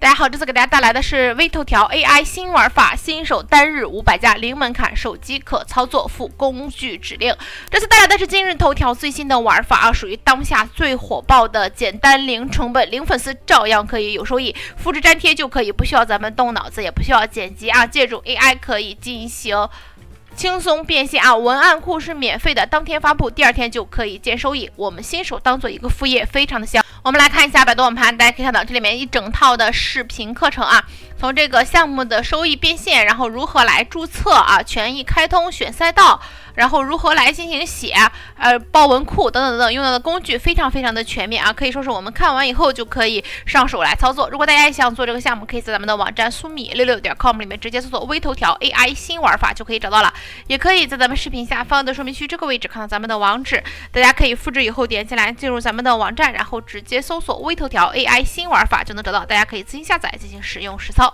大家好，这次给大家带来的是微头条 AI 新玩法，新手单日500加零门槛，手机可操作，附工具指令。这次带来的是今日头条最新的玩法啊，属于当下最火爆的，简单零成本，零粉丝照样可以有收益，复制粘贴就可以，不需要咱们动脑子，也不需要剪辑啊，借助 AI 可以进行轻松变现啊！文案库是免费的，当天发布，第二天就可以见收益。我们新手当做一个副业，非常的香。我们来看一下百度网盘，大家可以看到这里面一整套的视频课程啊，从这个项目的收益变现，然后如何来注册啊，权益开通，选赛道，然后如何来进行写报文库等等等，用到的工具非常的全面啊，可以说是我们看完以后就可以上手来操作。如果大家也想做这个项目，可以在咱们的网站苏米66.com 里面直接搜索微头条 AI 新玩法就可以找到了，也可以在咱们视频下方的说明区这个位置看到咱们的网址，大家可以复制以后点进来进入咱们的网站，然后直接搜索微头条 AI 新玩法就能找到，大家可以自行下载进行使用实操。